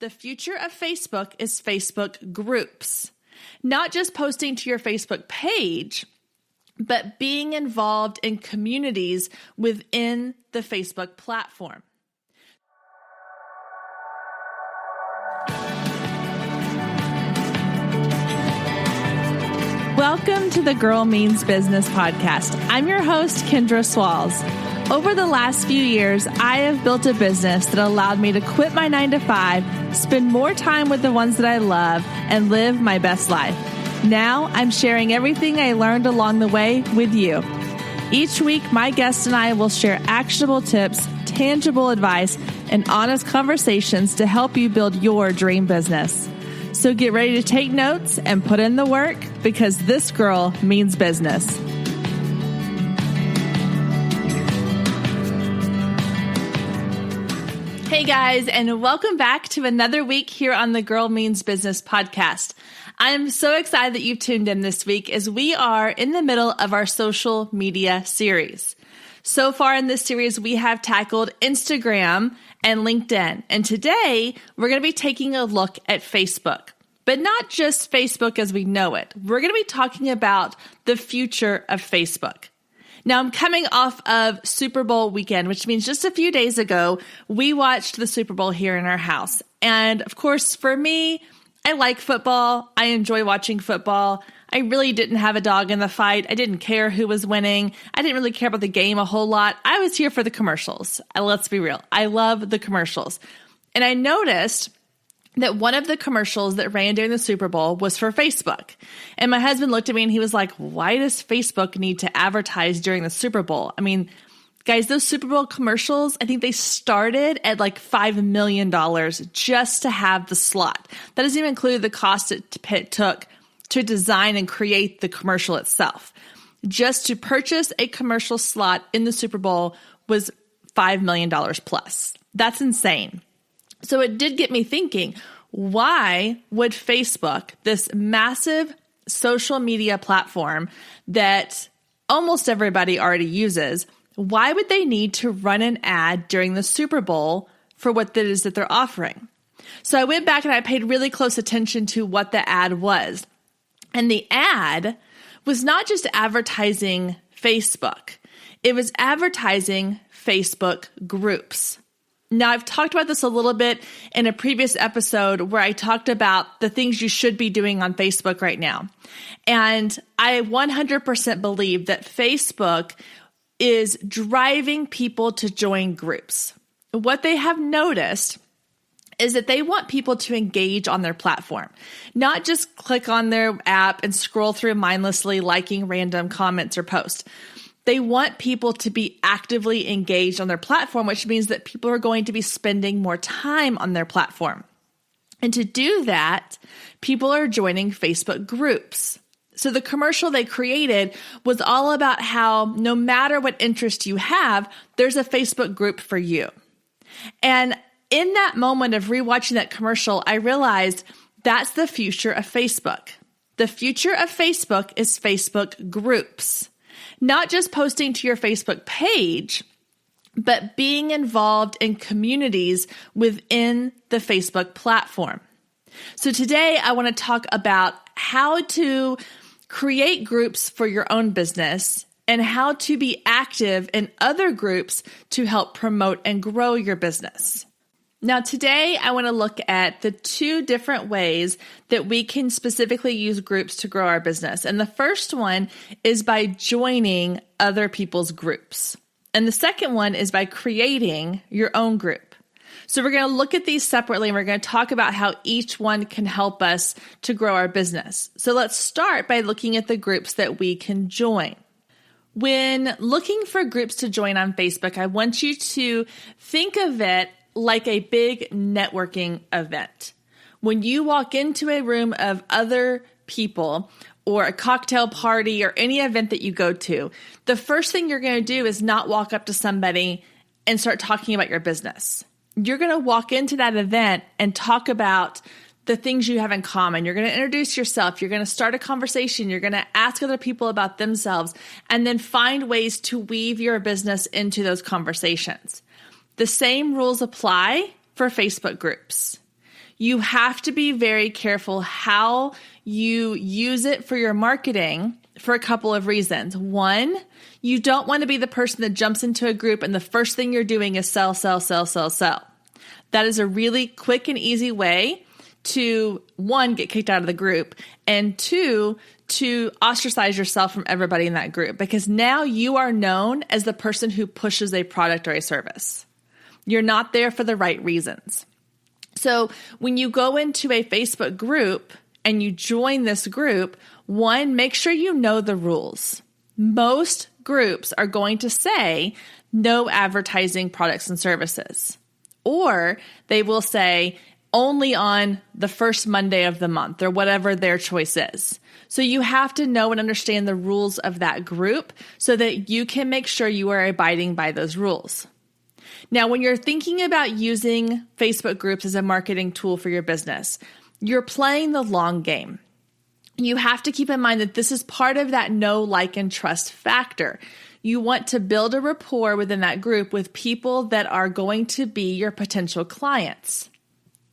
The future of Facebook is Facebook groups. Not just posting to your Facebook page, but being involved in communities within the Facebook platform. Welcome to the Girl Means Business podcast. I'm your host, Kendra Swalls. Over the last few years, I have built a business that allowed me to quit my 9-to-5, spend more time with the ones that I love, and live my best life. Now, I'm sharing everything I learned along the way with you. Each week, my guest and I will share actionable tips, tangible advice, and honest conversations to help you build your dream business. So get ready to take notes and put in the work, because this girl means business. Hey guys, and welcome back to another week here on the Girl Means Business podcast. I'm so excited that you've tuned in this week as we are in the middle of our social media series. So far in this series, we have tackled Instagram and LinkedIn. And today, we're going to be taking a look at Facebook. But not just Facebook as we know it. We're going to be talking about the future of Facebook. Now, I'm coming off of Super Bowl weekend, which means just a few days ago, we watched the Super Bowl here in our house. And of course, for me, I like football. I enjoy watching football. I really didn't have a dog in the fight. I didn't care who was winning. I didn't really care about the game a whole lot. I was here for the commercials. Let's be real. I love the commercials. And I noticed that one of the commercials that ran during the Super Bowl was for Facebook. And my husband looked at me and he was like, why does Facebook need to advertise during the Super Bowl? I mean, guys, those Super Bowl commercials, I think they started at like $5 million just to have the slot. That doesn't even include the cost it took to design and create the commercial itself. Just to purchase a commercial slot in the Super Bowl was $5 million plus. That's insane. So it did get me thinking, why would Facebook, this massive social media platform that almost everybody already uses, why would they need to run an ad during the Super Bowl for what it is that they're offering? So I went back and I paid really close attention to what the ad was. And the ad was not just advertising Facebook. It was advertising Facebook groups. Now, I've talked about this a little bit in a previous episode where I talked about the things you should be doing on Facebook right now. And I 100% believe that Facebook is driving people to join groups. What they have noticed is that they want people to engage on their platform, not just click on their app and scroll through mindlessly liking random comments or posts. They want people to be actively engaged on their platform, which means that people are going to be spending more time on their platform. And to do that, people are joining Facebook groups. So the commercial they created was all about how no matter what interest you have, there's a Facebook group for you. And in that moment of rewatching that commercial, I realized that's the future of Facebook. The future of Facebook is Facebook groups. Not just posting to your Facebook page, but being involved in communities within the Facebook platform. So today I want to talk about how to create groups for your own business and how to be active in other groups to help promote and grow your business. Now, today I want to look at the two different ways that we can specifically use groups to grow our business. And the first one is by joining other people's groups. And the second one is by creating your own group. So we're going to look at these separately and we're going to talk about how each one can help us to grow our business. So let's start by looking at the groups that we can join. When looking for groups to join on Facebook, I want you to think of it like a big networking event. When you walk into a room of other people or a cocktail party or any event that you go to, the first thing you're going to do is not walk up to somebody and start talking about your business. You're going to walk into that event and talk about the things you have in common. You're going to introduce yourself. You're going to start a conversation. You're going to ask other people about themselves and then find ways to weave your business into those conversations. The same rules apply for Facebook groups. You have to be very careful how you use it for your marketing for a couple of reasons. One, you don't want to be the person that jumps into a group and the first thing you're doing is sell, sell, sell, sell, sell. That is a really quick and easy way to, one, get kicked out of the group, and two, to ostracize yourself from everybody in that group, because now you are known as the person who pushes a product or a service. You're not there for the right reasons. So when you go into a Facebook group and you join this group, one, make sure you know the rules. Most groups are going to say no advertising products and services, or they will say only on the first Monday of the month or whatever their choice is. So you have to know and understand the rules of that group so that you can make sure you are abiding by those rules. Now, when you're thinking about using Facebook groups as a marketing tool for your business, you're playing the long game. You have to keep in mind that this is part of that know, like, and trust factor. You want to build a rapport within that group with people that are going to be your potential clients.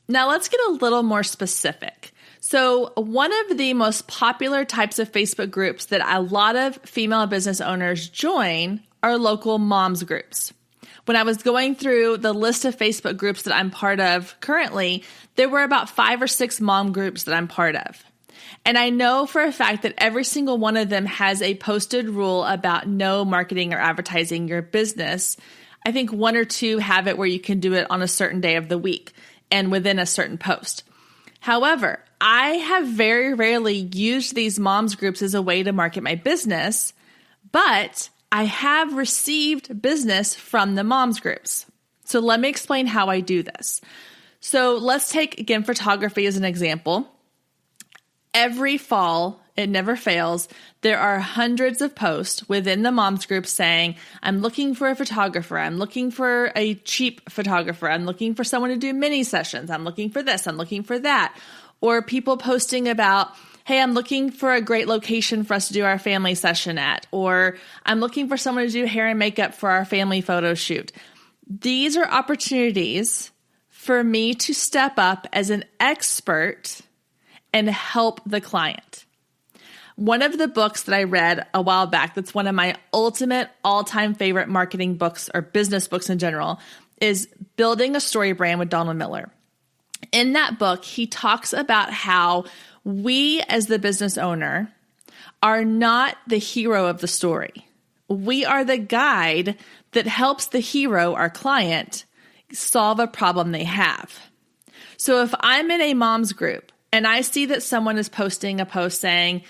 Now, let's get a little more specific. So one of the most popular types of Facebook groups that a lot of female business owners join are local moms groups. When I was going through the list of Facebook groups that I'm part of currently, there were about 5 or 6 mom groups that I'm part of. And I know for a fact that every single one of them has a posted rule about no marketing or advertising your business. I think 1 or 2 have it where you can do it on a certain day of the week and within a certain post. However, I have very rarely used these moms groups as a way to market my business, but I have received business from the moms groups. So let me explain how I do this. So let's take, again, photography as an example. Every fall, it never fails, there are hundreds of posts within the moms group saying, I'm looking for a photographer. I'm looking for a cheap photographer. I'm looking for someone to do mini sessions. I'm looking for this. I'm looking for that. Or people posting about, hey, I'm looking for a great location for us to do our family session at. Or I'm looking for someone to do hair and makeup for our family photo shoot. These are opportunities for me to step up as an expert and help the client. One of the books that I read a while back, that's one of my ultimate all-time favorite marketing books or business books in general, is Building a Story Brand with Donald Miller. In that book, he talks about how we as the business owner are not the hero of the story. We are the guide that helps the hero, our client, solve a problem they have. So if I'm in a mom's group and I see that someone is posting a post saying,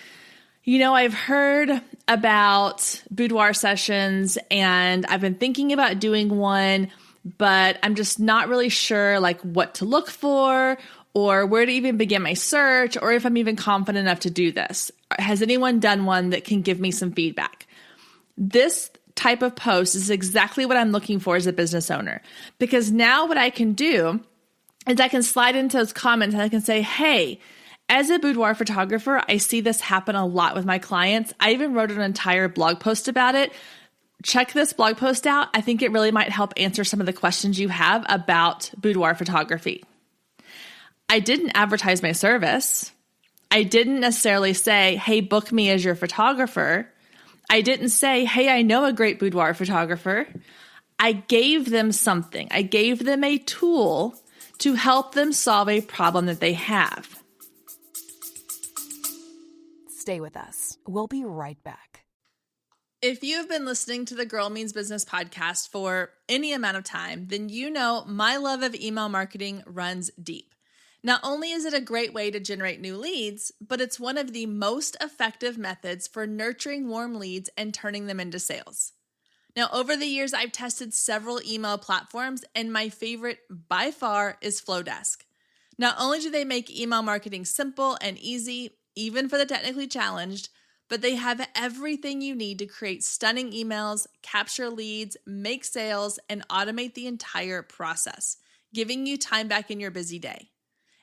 you know, I've heard about boudoir sessions and I've been thinking about doing one, but I'm just not really sure like what to look for or where to even begin my search or if I'm even confident enough to do this. Has anyone done one that can give me some feedback? This type of post is exactly what I'm looking for as a business owner, because now what I can do is I can slide into those comments and I can say, hey, as a boudoir photographer, I see this happen a lot with my clients. I even wrote an entire blog post about it. Check this blog post out. I think it really might help answer some of the questions you have about boudoir photography. I didn't advertise my service. I didn't necessarily say, hey, book me as your photographer. I didn't say, hey, I know a great boudoir photographer. I gave them something. I gave them a tool to help them solve a problem that they have. Stay with us. We'll be right back. If you've been listening to the Girl Means Business podcast for any amount of time, then you know my love of email marketing runs deep. Not only is it a great way to generate new leads, but it's one of the most effective methods for nurturing warm leads and turning them into sales. Now, over the years, I've tested several email platforms, and my favorite by far is Flowdesk. Not only do they make email marketing simple and easy, even for the technically challenged, but they have everything you need to create stunning emails, capture leads, make sales, and automate the entire process, giving you time back in your busy day.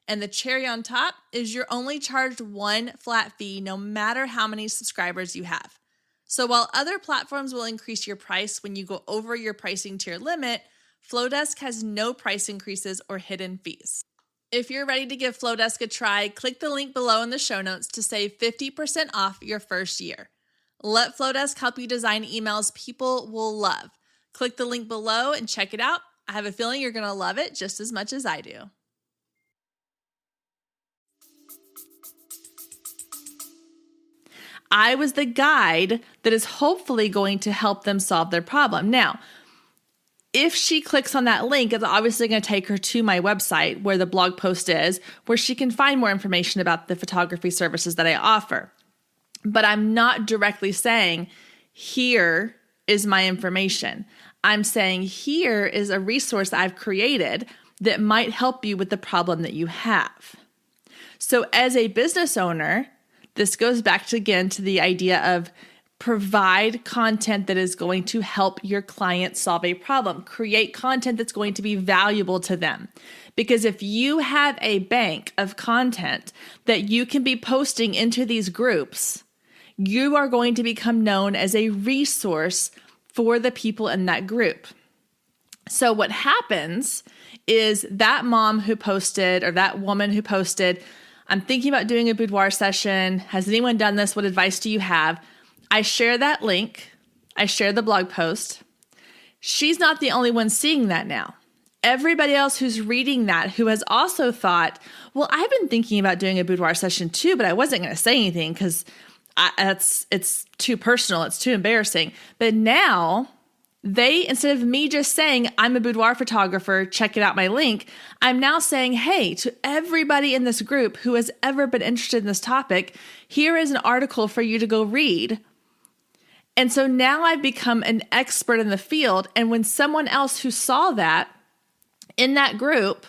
And the cherry on top is you're only charged one flat fee no matter how many subscribers you have. So while other platforms will increase your price when you go over your pricing tier limit, Flowdesk has no price increases or hidden fees. If you're ready to give Flowdesk a try, click the link below in the show notes to save 50% off your first year. Let Flowdesk help you design emails people will love. Click the link below and check it out. I have a feeling you're going to love it just as much as I do. I was the guide that is hopefully going to help them solve their problem. Now, if she clicks on that link, it's obviously going to take her to my website where the blog post is, where she can find more information about the photography services that I offer. But I'm not directly saying, here is my information. I'm saying, here is a resource I've created that might help you with the problem that you have. So as a business owner, this goes back again to the idea of provide content that is going to help your client solve a problem. Create content that's going to be valuable to them. Because if you have a bank of content that you can be posting into these groups, you are going to become known as a resource for the people in that group. So what happens is that mom who posted, or that woman who posted, I'm thinking about doing a boudoir session. Has anyone done this? What advice do you have? I share that link. I share the blog post. She's not the only one seeing that now. Everybody else who's reading that, who has also thought, well, I've been thinking about doing a boudoir session too, but I wasn't going to say anything because it's too personal. It's too embarrassing. But now they, instead of me just saying, I'm a boudoir photographer, check it out, my link, I'm now saying, hey, to everybody in this group who has ever been interested in this topic, here is an article for you to go read. And so now I've become an expert in the field. And when someone else who saw that in that group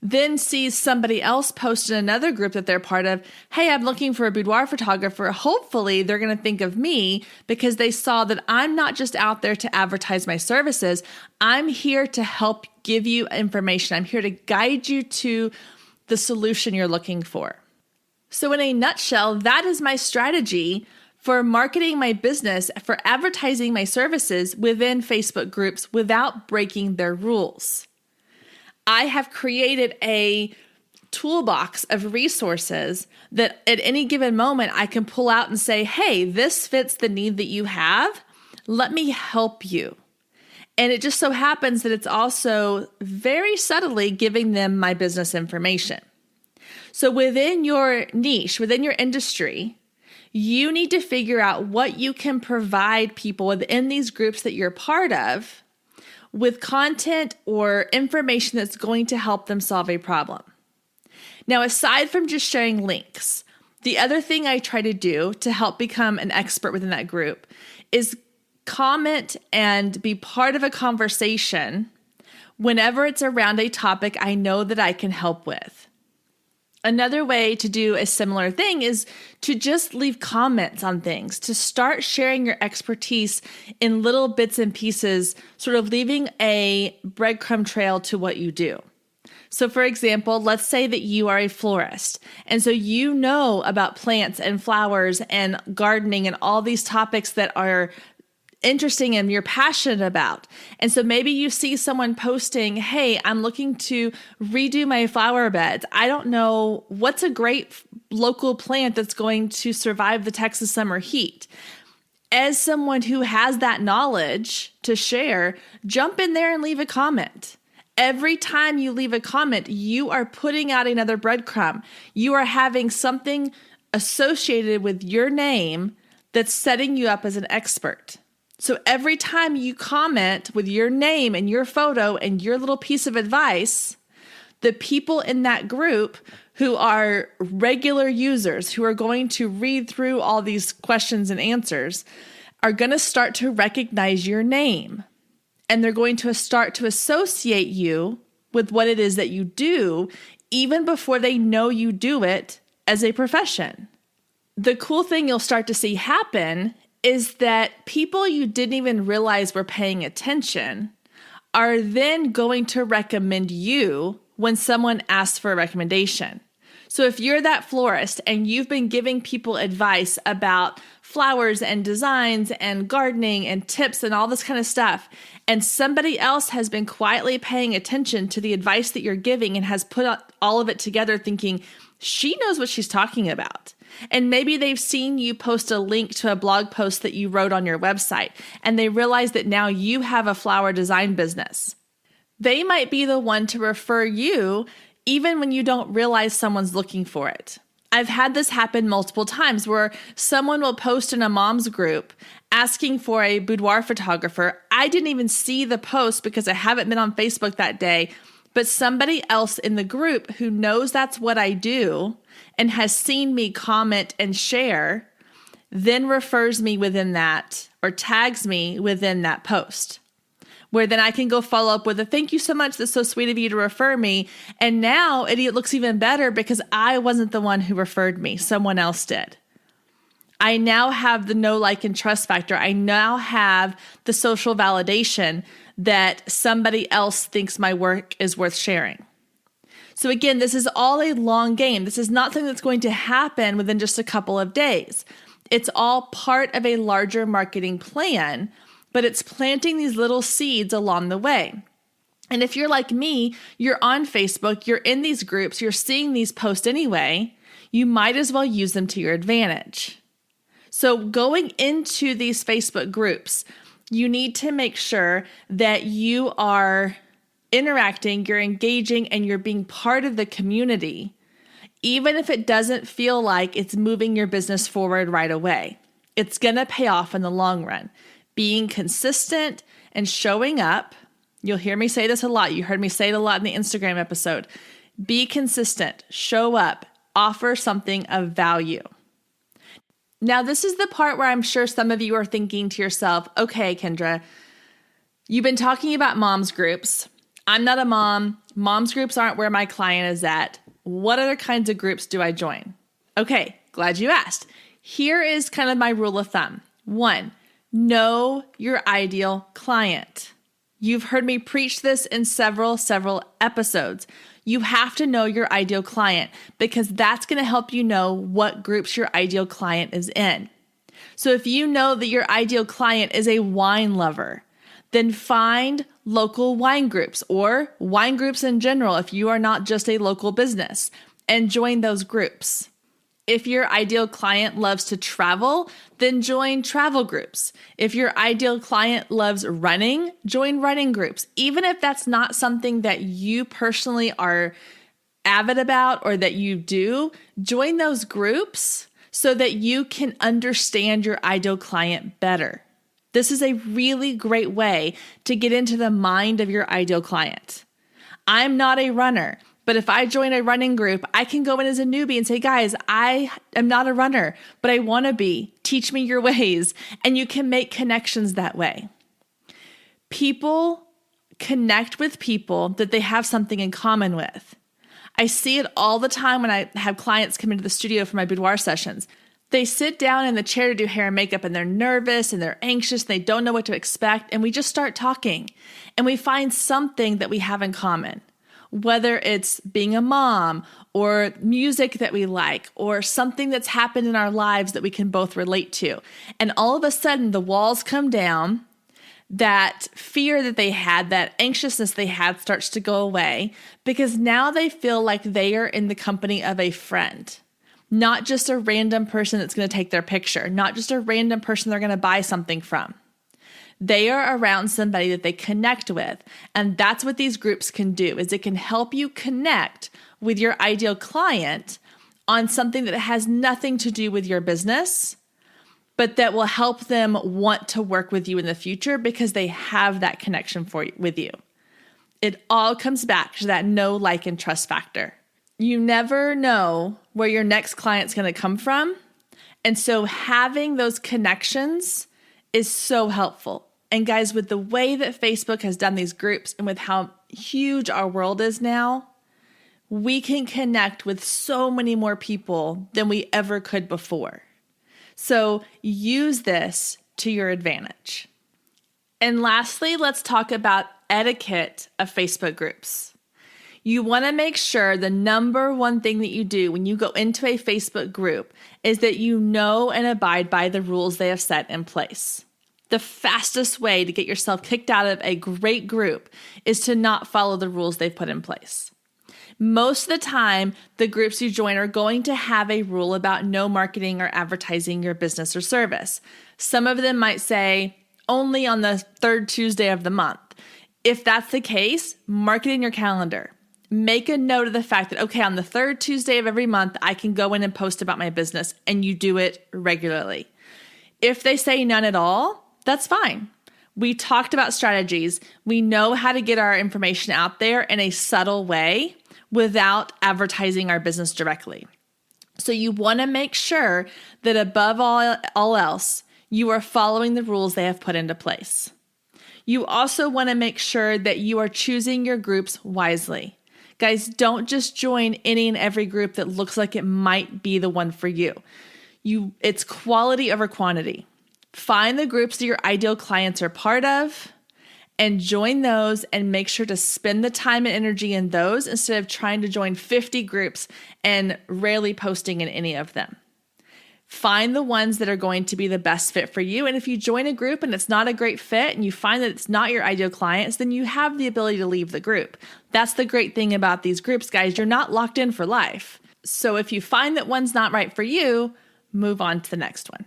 then sees somebody else post in another group that they're part of, hey, I'm looking for a boudoir photographer, hopefully they're going to think of me because they saw that I'm not just out there to advertise my services. I'm here to help give you information. I'm here to guide you to the solution you're looking for. So in a nutshell, that is my strategy for marketing my business, for advertising my services within Facebook groups without breaking their rules. I have created a toolbox of resources that at any given moment I can pull out and say, hey, this fits the need that you have. Let me help you. And it just so happens that it's also very subtly giving them my business information. So within your niche, within your industry, you need to figure out what you can provide people within these groups that you're part of with content or information that's going to help them solve a problem. Now, aside from just sharing links, the other thing I try to do to help become an expert within that group is comment and be part of a conversation whenever it's around a topic I know that I can help with. Another way to do a similar thing is to just leave comments on things, to start sharing your expertise in little bits and pieces, sort of leaving a breadcrumb trail to what you do. So for example, let's say that you are a florist, and so you know about plants and flowers and gardening and all these topics that are interesting and you're passionate about. And so maybe you see someone posting, hey, I'm looking to redo my flower beds. I don't know what's a great local plant that's going to survive the Texas summer heat. As someone who has that knowledge to share, jump in there and leave a comment. Every time you leave a comment, you are putting out another breadcrumb. You are having something associated with your name that's setting you up as an expert. So every time you comment with your name and your photo and your little piece of advice, the people in that group who are regular users who are going to read through all these questions and answers are going to start to recognize your name. And they're going to start to associate you with what it is that you do, even before they know you do it as a profession. The cool thing you'll start to see happen is that people you didn't even realize were paying attention are then going to recommend you when someone asks for a recommendation. So if you're that florist and you've been giving people advice about flowers and designs and gardening and tips and all this kind of stuff, and somebody else has been quietly paying attention to the advice that you're giving and has put all of it together thinking, she knows what she's talking about. And maybe they've seen you post a link to a blog post that you wrote on your website, and they realize that now you have a flower design business. They might be the one to refer you even when you don't realize someone's looking for it. I've had this happen multiple times where someone will post in a mom's group asking for a boudoir photographer. I didn't even see the post because I haven't been on Facebook that day, but somebody else in the group who knows that's what I do and has seen me comment and share then refers me within that or tags me within that post, where then I can go follow up with a thank you so much. That's so sweet of you to refer me. And now it looks even better because I wasn't the one who referred me. Someone else did. I now have the know, like, and trust factor. I now have the social validation that somebody else thinks my work is worth sharing. So again, this is all a long game. This is not something that's going to happen within just a couple of days. It's all part of a larger marketing plan, but it's planting these little seeds along the way. And if you're like me, you're on Facebook, you're in these groups, you're seeing these posts anyway, you might as well use them to your advantage. So going into these Facebook groups, you need to make sure that you are interacting, you're engaging, and you're being part of the community, even if it doesn't feel like it's moving your business forward right away. It's going to pay off in the long run. Being consistent and showing up. You'll hear me say this a lot. You heard me say it a lot in the Instagram episode. Be consistent, show up, offer something of value. Now, this is the part where I'm sure some of you are thinking to yourself, okay, Kendra, you've been talking about moms groups. I'm not a mom. Moms groups aren't where my client is at. What other kinds of groups do I join? Okay, glad you asked. Here is kind of my rule of thumb. 1, know your ideal client. You've heard me preach this in several episodes. You have to know your ideal client because that's going to help you know what groups your ideal client is in. So if you know that your ideal client is a wine lover, then find local wine groups or wine groups in general if you are not just a local business, and join those groups. If your ideal client loves to travel, then join travel groups. If your ideal client loves running, join running groups. Even if that's not something that you personally are avid about or that you do, join those groups so that you can understand your ideal client better. This is a really great way to get into the mind of your ideal client. I'm not a runner, but if I join a running group, I can go in as a newbie and say, guys, I am not a runner, but I want to be. Teach me your ways. And you can make connections that way. People connect with people that they have something in common with. I see it all the time when I have clients come into the studio for my boudoir sessions. They sit down in the chair to do hair and makeup and they're nervous and they're anxious. They don't know what to expect. And we just start talking and we find something that we have in common, whether it's being a mom or music that we like or something that's happened in our lives that we can both relate to. And all of a sudden the walls come down. That fear that they had, that anxiousness they had starts to go away because now they feel like they are in the company of a friend. Not just a random person that's going to take their picture, not just a random person they're going to buy something from. They are around somebody that they connect with. And that's what these groups can do, is it can help you connect with your ideal client on something that has nothing to do with your business, but that will help them want to work with you in the future because they have that connection with you. It all comes back to that know, like, and trust factor. You never know where your next client's going to come from. And so having those connections is so helpful. And guys, with the way that Facebook has done these groups and with how huge our world is now, we can connect with so many more people than we ever could before. So use this to your advantage. And lastly, let's talk about etiquette of Facebook groups. You want to make sure the number one thing that you do when you go into a Facebook group is that you know and abide by the rules they have set in place. The fastest way to get yourself kicked out of a great group is to not follow the rules they've put in place. Most of the time, the groups you join are going to have a rule about no marketing or advertising your business or service. Some of them might say only on the third Tuesday of the month. If that's the case, mark it in your calendar. Make a note of the fact that, okay, on the third Tuesday of every month, I can go in and post about my business, and you do it regularly. If they say none at all, that's fine. We talked about strategies. We know how to get our information out there in a subtle way without advertising our business directly. So you want to make sure that above all else, you are following the rules they have put into place. You also want to make sure that you are choosing your groups wisely. Guys, don't just join any and every group that looks like it might be the one for you. It's quality over quantity. Find the groups that your ideal clients are part of and join those, and make sure to spend the time and energy in those instead of trying to join 50 groups and rarely posting in any of them. Find the ones that are going to be the best fit for you. And if you join a group and it's not a great fit and you find that it's not your ideal clients, then you have the ability to leave the group. That's the great thing about these groups, guys. You're not locked in for life. So if you find that one's not right for you, move on to the next one.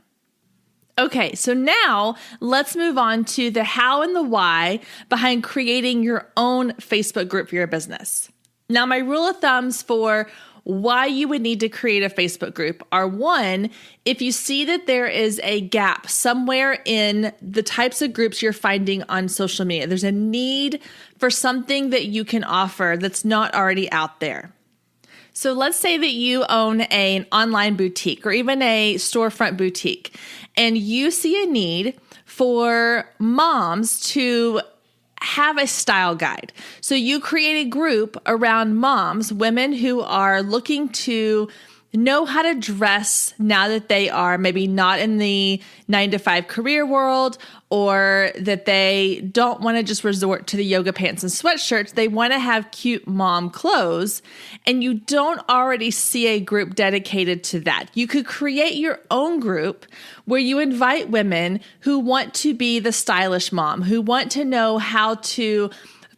Okay, so now let's move on to the how and the why behind creating your own Facebook group for your business. Now, my rule of thumbs for why you would need to create a Facebook group are: one, if you see that there is a gap somewhere in the types of groups you're finding on social media, there's a need for something that you can offer that's not already out there. So let's say that you own an online boutique or even a storefront boutique, and you see a need for moms to have a style guide. So you create a group around moms, women who are looking to know how to dress now that they are maybe not in the 9-to-5 career world, or that they don't want to just resort to the yoga pants and sweatshirts. They want to have cute mom clothes, and you don't already see a group dedicated to that. You could create your own group where you invite women who want to be the stylish mom, who want to know how to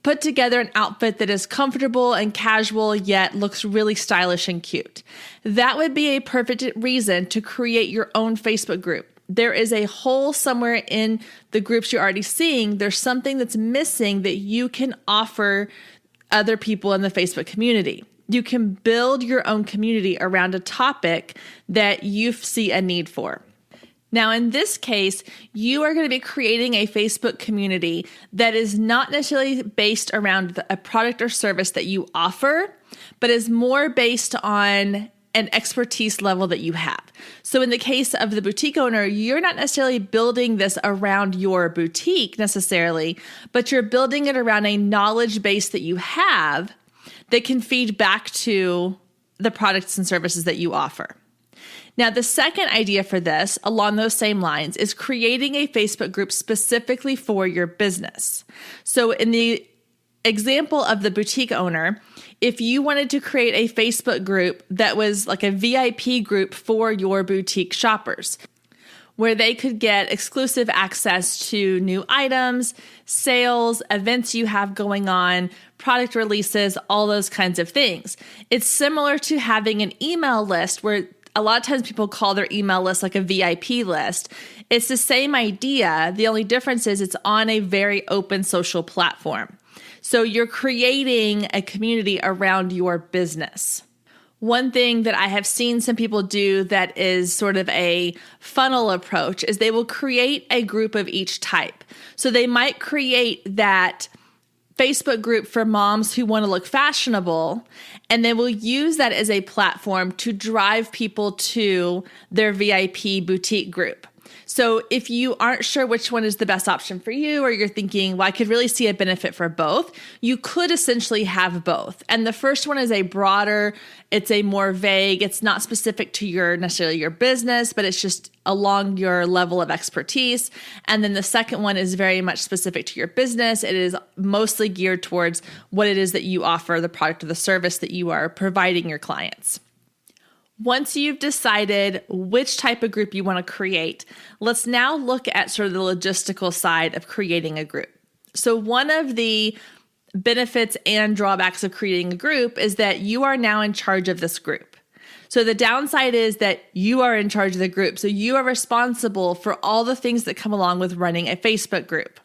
put together an outfit that is comfortable and casual, yet looks really stylish and cute. That would be a perfect reason to create your own Facebook group. There is a hole somewhere in the groups you're already seeing. There's something that's missing that you can offer other people in the Facebook community. You can build your own community around a topic that you see a need for. Now, in this case, you are going to be creating a Facebook community that is not necessarily based around a product or service that you offer, but is more based on an expertise level that you have. So in the case of the boutique owner, you're not necessarily building this around your boutique necessarily, but you're building it around a knowledge base that you have that can feed back to the products and services that you offer. Now, the second idea for this, along those same lines, is creating a Facebook group specifically for your business. So in the example of the boutique owner, if you wanted to create a Facebook group that was like a VIP group for your boutique shoppers, where they could get exclusive access to new items, sales, events you have going on, product releases, all those kinds of things. It's similar to having an email list where a lot of times people call their email list like a VIP list. It's the same idea. The only difference is it's on a very open social platform. So you're creating a community around your business. One thing that I have seen some people do that is sort of a funnel approach is they will create a group of each type. So they might create that Facebook group for moms who want to look fashionable, and they will use that as a platform to drive people to their VIP boutique group. So if you aren't sure which one is the best option for you, or you're thinking, well, I could really see a benefit for both, you could essentially have both. And the first one is a broader, it's a more vague, it's not specific to necessarily your business, but it's just along your level of expertise. And then the second one is very much specific to your business. It is mostly geared towards what it is that you offer, the product or the service that you are providing your clients. Once you've decided which type of group you want to create, let's now look at sort of the logistical side of creating a group. So one of the benefits and drawbacks of creating a group is that you are now in charge of this group. So the downside is that you are in charge of the group. So you are responsible for all the things that come along with running a Facebook group.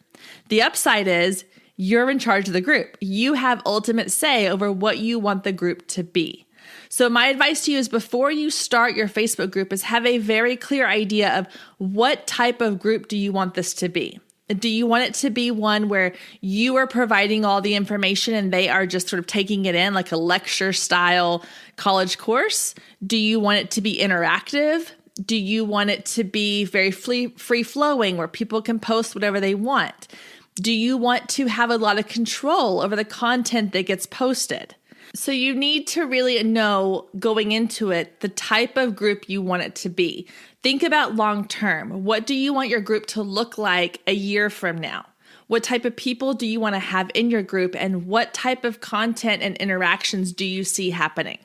The upside is you're in charge of the group. You have ultimate say over what you want the group to be. So my advice to you is before you start your Facebook group is have a very clear idea of what type of group do you want this to be. Do you want it to be one where you are providing all the information and they are just sort of taking it in like a lecture style college course? Do you want it to be interactive? Do you want it to be very free flowing where people can post whatever they want? Do you want to have a lot of control over the content that gets posted? So you need to really know going into it the type of group you want it to be. Think about long term. What do you want your group to look like a year from now? What type of people do you want to have in your group, and what type of content and interactions do you see happening?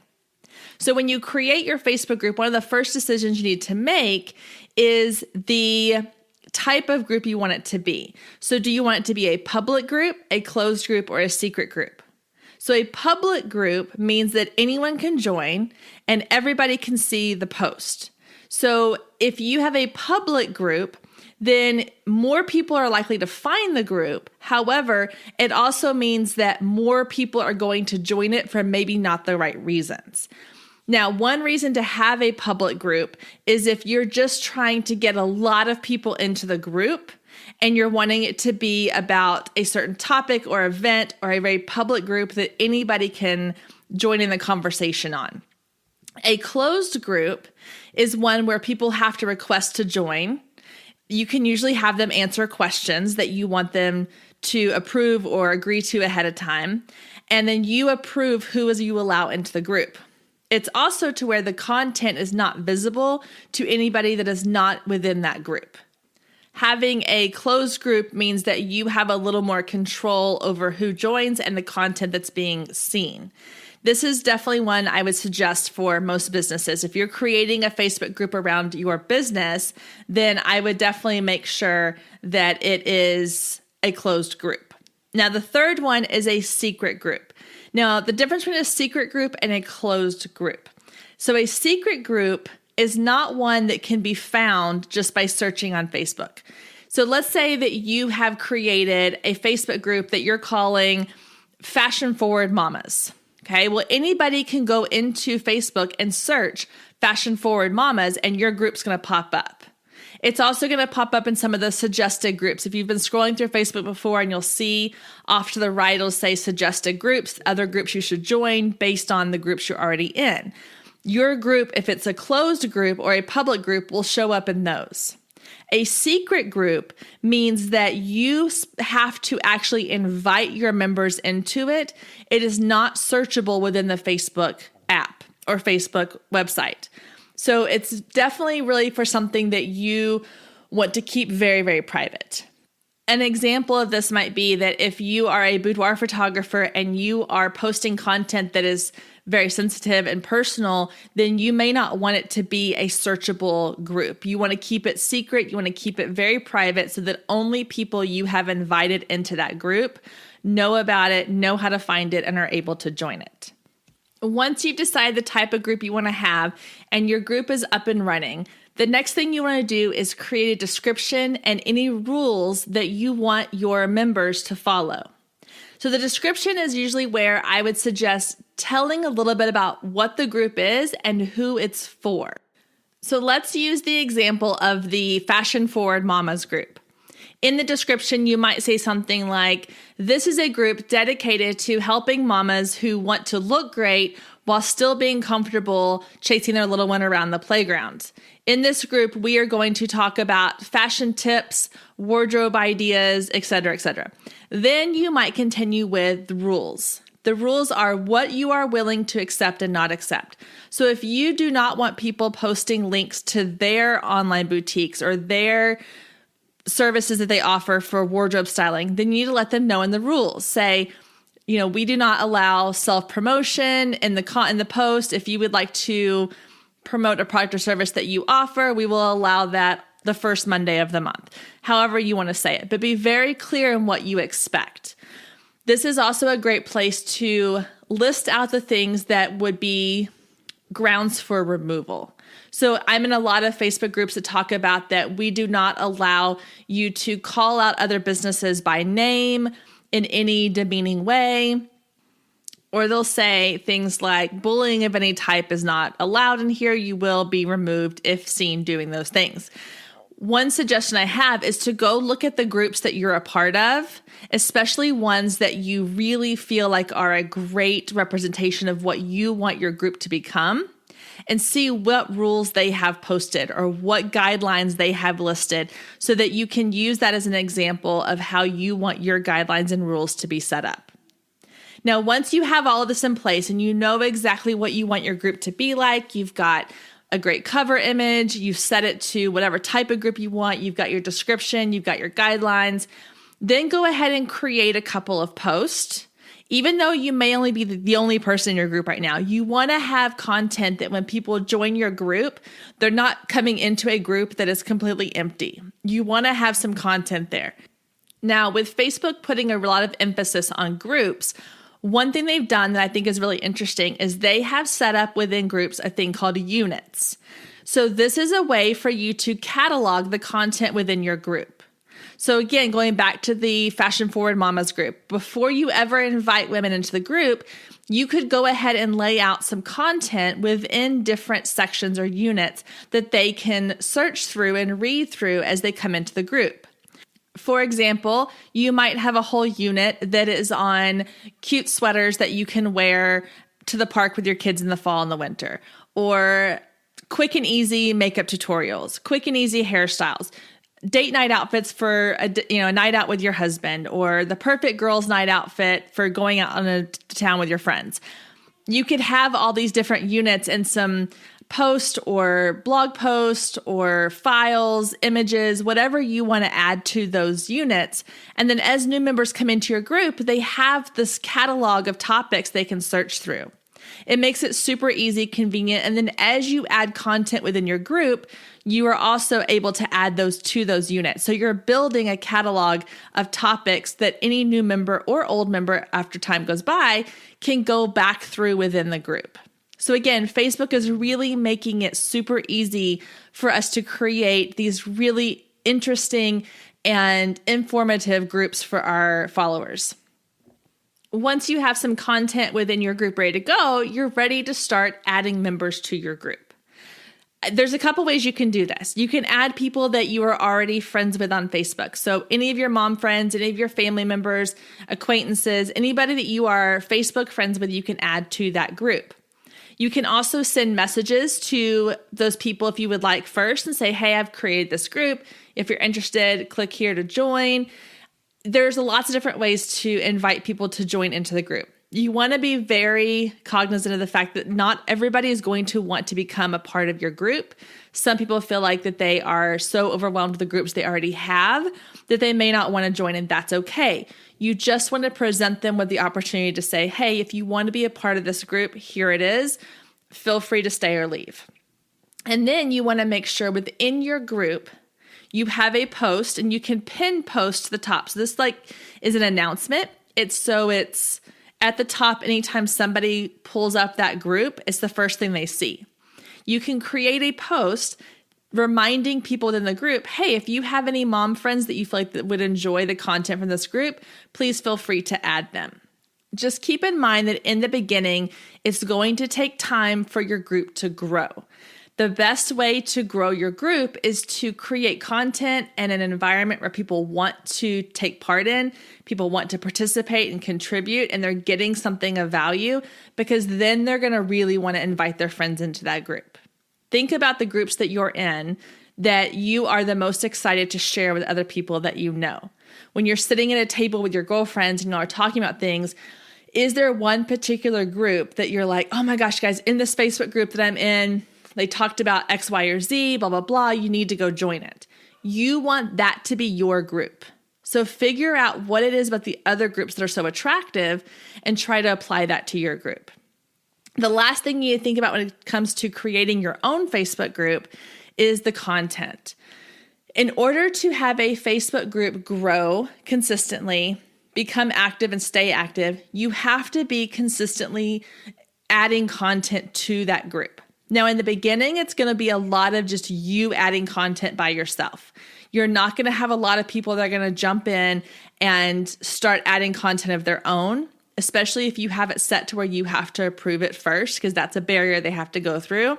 So when you create your Facebook group, one of the first decisions you need to make is the type of group you want it to be. So do you want it to be a public group, a closed group, or a secret group? So a public group means that anyone can join and everybody can see the post. So if you have a public group, then more people are likely to find the group. However, it also means that more people are going to join it for maybe not the right reasons. Now, one reason to have a public group is if you're just trying to get a lot of people into the group and you're wanting it to be about a certain topic or event or a very public group that anybody can join in the conversation on. A closed group is one where people have to request to join. You can usually have them answer questions that you want them to approve or agree to ahead of time. And then you approve who you allow into the group. It's also to where the content is not visible to anybody that is not within that group. Having a closed group means that you have a little more control over who joins and the content that's being seen. This is definitely one I would suggest for most businesses. If you're creating a Facebook group around your business, then I would definitely make sure that it is a closed group. Now, the third one is a secret group. Now, the difference between a secret group and a closed group. So a secret group is not one that can be found just by searching on Facebook. So let's say that you have created a Facebook group that you're calling Fashion Forward Mamas. Okay, well, anybody can go into Facebook and search Fashion Forward Mamas and your group's going to pop up. It's also going to pop up in some of the suggested groups. If you've been scrolling through Facebook before and you'll see off to the right, it'll say suggested groups, other groups you should join based on the groups you're already in. Your group, if it's a closed group or a public group, will show up in those. A secret group means that you have to actually invite your members into it. It is not searchable within the Facebook app or Facebook website. So it's definitely really for something that you want to keep very, very private. An example of this might be that if you are a boudoir photographer and you are posting content that is very sensitive and personal, then you may not want it to be a searchable group. You want to keep it secret. You want to keep it very private so that only people you have invited into that group know about it, know how to find it, and are able to join it. Once you've decided the type of group you want to have and your group is up and running, the next thing you want to do is create a description and any rules that you want your members to follow. So the description is usually where I would suggest telling a little bit about what the group is and who it's for. So let's use the example of the Fashion Forward Mamas group. In the description, you might say something like, this is a group dedicated to helping mamas who want to look great while still being comfortable chasing their little one around the playground. In this group, we are going to talk about fashion tips, wardrobe ideas, etc., etc. Then you might continue with the rules. The rules are what you are willing to accept and not accept. So if you do not want people posting links to their online boutiques or their services that they offer for wardrobe styling, then you need to let them know in the rules. Say, we do not allow self-promotion in the post. If you would like to promote a product or service that you offer, we will allow that the first Monday of the month. However you want to say it, but be very clear in what you expect. This is also a great place to list out the things that would be grounds for removal. So I'm in a lot of Facebook groups that talk about that we do not allow you to call out other businesses by name in any demeaning way. Or they'll say things like bullying of any type is not allowed in here. You will be removed if seen doing those things. One suggestion I have is to go look at the groups that you're a part of, especially ones that you really feel like are a great representation of what you want your group to become, and see what rules they have posted or what guidelines they have listed so that you can use that as an example of how you want your guidelines and rules to be set up. Now, once you have all of this in place and you know exactly what you want your group to be like, you've got a great cover image, you've set it to whatever type of group you want, you've got your description, you've got your guidelines, then go ahead and create a couple of posts. Even though you may only be the only person in your group right now, you want to have content that when people join your group, they're not coming into a group that is completely empty. You want to have some content there. Now, with Facebook putting a lot of emphasis on groups, one thing they've done that I think is really interesting is they have set up within groups a thing called units. So this is a way for you to catalog the content within your group. So again, going back to the Fashion Forward Mamas group, before you ever invite women into the group, you could go ahead and lay out some content within different sections or units that they can search through and read through as they come into the group. For example, you might have a whole unit that is on cute sweaters that you can wear to the park with your kids in the fall and the winter, or quick and easy makeup tutorials, quick and easy hairstyles, date night outfits for a night out with your husband, or the perfect girls night outfit for going out on a town with your friends. You could have all these different units and some post or blog post or files, images, whatever you want to add to those units. And then as new members come into your group, they have this catalog of topics they can search through. It makes it super easy, convenient. And then as you add content within your group, you are also able to add those to those units. So you're building a catalog of topics that any new member or old member after time goes by can go back through within the group. So again, Facebook is really making it super easy for us to create these really interesting and informative groups for our followers. Once you have some content within your group ready to go, you're ready to start adding members to your group. There's a couple ways you can do this. You can add people that you are already friends with on Facebook. So any of your mom friends, any of your family members, acquaintances, anybody that you are Facebook friends with, you can add to that group. You can also send messages to those people if you would like first and say, hey, I've created this group. If you're interested, click here to join. There's lots of different ways to invite people to join into the group. You want to be very cognizant of the fact that not everybody is going to want to become a part of your group. Some people feel like that they are so overwhelmed with the groups they already have that they may not want to join, and that's okay. You just want to present them with the opportunity to say, hey, if you want to be a part of this group, here it is. Feel free to stay or leave. And then you want to make sure within your group, you have a post, and you can pin post to the top. So this is an announcement. It's at the top. Anytime somebody pulls up that group, it's the first thing they see. You can create a post reminding people within the group, hey, if you have any mom friends that you feel like that would enjoy the content from this group, please feel free to add them. Just keep in mind that in the beginning, it's going to take time for your group to grow. The best way to grow your group is to create content and an environment where people want to take part in, people want to participate and contribute, and they're getting something of value, because then they're going to really want to invite their friends into that group. Think about the groups that you're in that you are the most excited to share with other people that you know. When you're sitting at a table with your girlfriends and y'all are talking about things, is there one particular group that you're like, oh my gosh, guys, in this Facebook group that I'm in, they talked about X, Y, or Z, blah, blah, blah. You need to go join it. You want that to be your group. So figure out what it is about the other groups that are so attractive and try to apply that to your group. The last thing you think about when it comes to creating your own Facebook group is the content. In order to have a Facebook group grow consistently, become active and stay active, you have to be consistently adding content to that group. Now, in the beginning, it's going to be a lot of just you adding content by yourself. You're not going to have a lot of people that are going to jump in and start adding content of their own, especially if you have it set to where you have to approve it first, because that's a barrier they have to go through.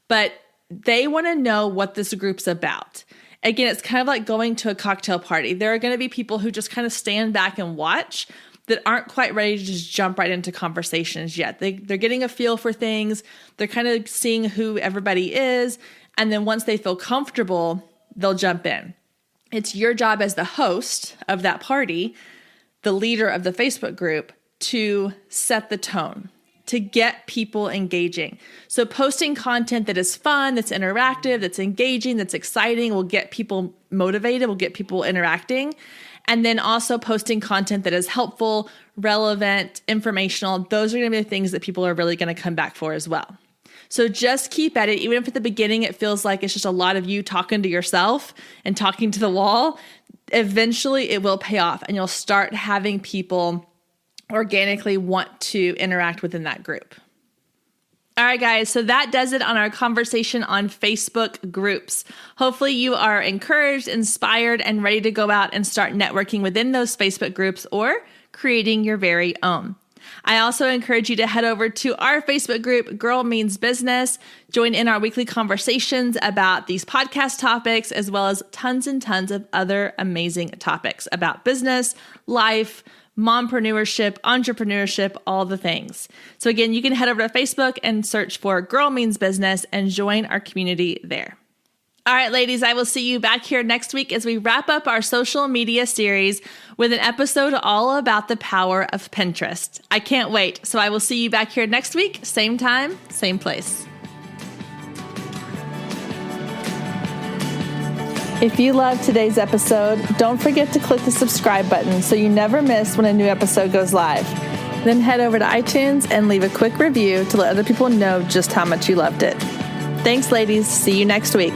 But they want to know what this group's about. Again, it's kind of like going to a cocktail party. There are going to be people who just kind of stand back and watch that aren't quite ready to just jump right into conversations yet. They're getting a feel for things. They're kind of seeing who everybody is. And then once they feel comfortable, they'll jump in. It's your job as the host of that party, the leader of the Facebook group, to set the tone, to get people engaging. So posting content that is fun, that's interactive, that's engaging, that's exciting, will get people motivated, will get people interacting. And then also posting content that is helpful, relevant, informational. Those are going to be the things that people are really going to come back for as well. So just keep at it. Even if at the beginning it feels like it's just a lot of you talking to yourself and talking to the wall, eventually it will pay off and you'll start having people organically want to interact within that group. All right, guys, so that does it on our conversation on Facebook groups. Hopefully you are encouraged, inspired, and ready to go out and start networking within those Facebook groups or creating your very own. I also encourage you to head over to our Facebook group, Girl Means Business. Join in our weekly conversations about these podcast topics, as well as tons and tons of other amazing topics about business, life, mompreneurship, entrepreneurship, all the things. So again, you can head over to Facebook and search for Girl Means Business and join our community there. All right, ladies, I will see you back here next week as we wrap up our social media series with an episode all about the power of Pinterest. I can't wait. So I will see you back here next week, same time, same place. If you loved today's episode, don't forget to click the subscribe button so you never miss when a new episode goes live. Then head over to iTunes and leave a quick review to let other people know just how much you loved it. Thanks, ladies. See you next week.